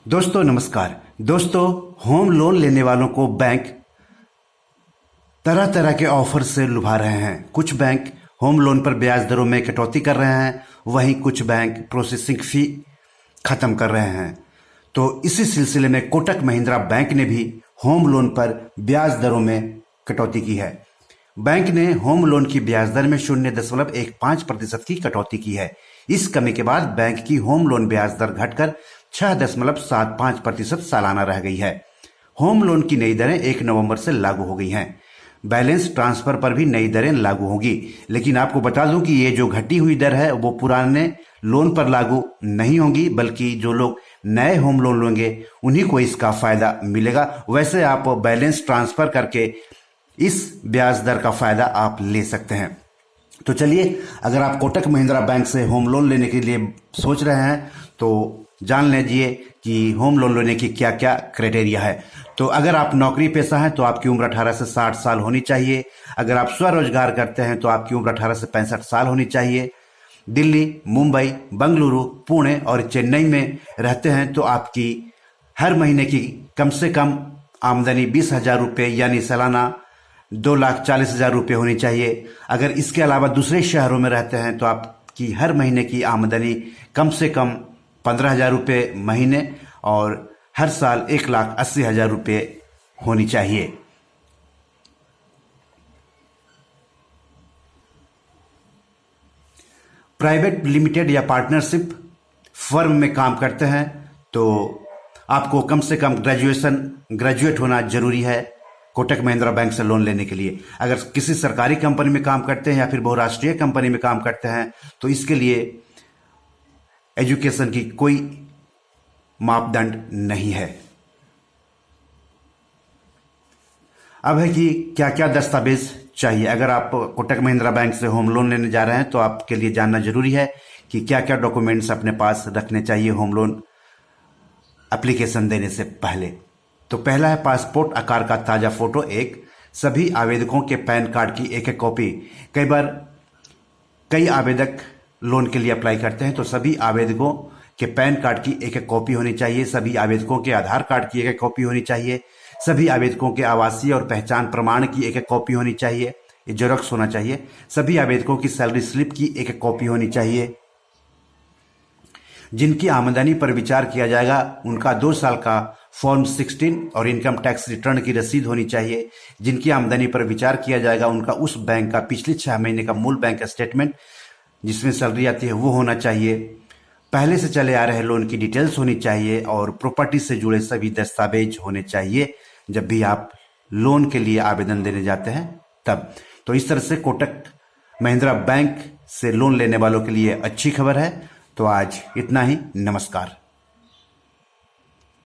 दोस्तों नमस्कार। दोस्तों, होम लोन लेने वालों को बैंक तरह तरह के ऑफर से लुभा रहे हैं। कुछ बैंक होम लोन पर ब्याज दरों में कटौती कर रहे हैं, वहीं कुछ बैंक प्रोसेसिंग फी खत्म कर रहे हैं। तो इसी सिलसिले में कोटक महिंद्रा बैंक ने भी होम लोन पर ब्याज दरों में कटौती की है। बैंक ने होम लोन की ब्याज दर में 0.15% की कटौती की है। इस कमी के बाद बैंक की होम लोन ब्याज दर घटकर 6.75% सालाना रह गई है। होम लोन की नई दरें 1 नवंबर से लागू हो गई हैं। बैलेंस ट्रांसफर पर भी नई दरें लागू होगी, लेकिन आपको बता दूं कि ये जो घटी हुई दर है वो पुराने लोन पर लागू नहीं होगी, बल्कि जो लोग नए होम लोन लेंगे उन्हीं को इसका फायदा मिलेगा। वैसे आप बैलेंस ट्रांसफर करके इस ब्याज दर का फायदा आप ले सकते हैं। तो चलिए, अगर आप कोटक महिंद्रा बैंक से होम लोन लेने के लिए सोच रहे हैं तो जान लीजिए कि होम लोन लेने की क्या क्या क्राइटेरिया है। तो अगर आप नौकरी पेशा हैं तो आपकी उम्र 18 से 60 साल होनी चाहिए। अगर आप स्वरोजगार करते हैं तो आपकी उम्र 18 से 65 साल होनी चाहिए। दिल्ली, मुंबई, बेंगलुरु, पुणे और चेन्नई में रहते हैं तो आपकी हर महीने की कम से कम आमदनी 20,000 रुपये यानी सालाना 2,40,000 रुपये होनी चाहिए। अगर इसके अलावा दूसरे शहरों में रहते हैं तो आपकी हर महीने की आमदनी कम से कम 15,000 रुपये महीने और हर साल 1,80,000 रुपये होनी चाहिए। प्राइवेट लिमिटेड या पार्टनरशिप फर्म में काम करते हैं तो आपको कम से कम ग्रेजुएट होना जरूरी है कोटक महिंद्रा बैंक से लोन लेने के लिए। अगर किसी सरकारी कंपनी में काम करते हैं या फिर बहुराष्ट्रीय कंपनी में काम करते हैं तो इसके लिए एजुकेशन की कोई मापदंड नहीं है। अब है कि क्या क्या दस्तावेज चाहिए। अगर आप कोटक महिंद्रा बैंक से होम लोन लेने जा रहे हैं तो आपके लिए जानना जरूरी है कि क्या क्या डॉक्यूमेंट्स अपने पास रखने चाहिए होम लोन एप्लीकेशन देने से पहले। तो पहला है पासपोर्ट आकार का ताजा फोटो एक, सभी आवेदकों के पैन कार्ड की एक एक कॉपी। कई बार कई आवेदक लोन के लिए अप्लाई करते हैं तो सभी आवेदकों के पैन कार्ड की एक एक कॉपी होनी चाहिए। सभी आवेदकों के आधार कार्ड की एक एक कॉपी होनी चाहिए। सभी आवेदकों के आवासीय और पहचान प्रमाण की एक एक कॉपी होनी चाहिए, ये जेरॉक्स होना चाहिए। सभी आवेदकों की सैलरी स्लिप की एक एक कॉपी होनी चाहिए। जिनकी आमदनी पर विचार किया जाएगा उनका 2 साल का फॉर्म 16 और इनकम टैक्स रिटर्न की रसीद होनी चाहिए। जिनकी आमदनी पर विचार किया जाएगा उनका उस बैंक का पिछले 6 महीने का मूल बैंक स्टेटमेंट जिसमें सैलरी आती है वो होना चाहिए। पहले से चले आ रहे लोन की डिटेल्स होनी चाहिए और प्रॉपर्टी से जुड़े सभी दस्तावेज होने चाहिए जब भी आप लोन के लिए आवेदन देने जाते हैं तब। तो इस तरह से कोटक महिंद्रा बैंक से लोन लेने वालों के लिए अच्छी खबर है। तो आज इतना ही। नमस्कार।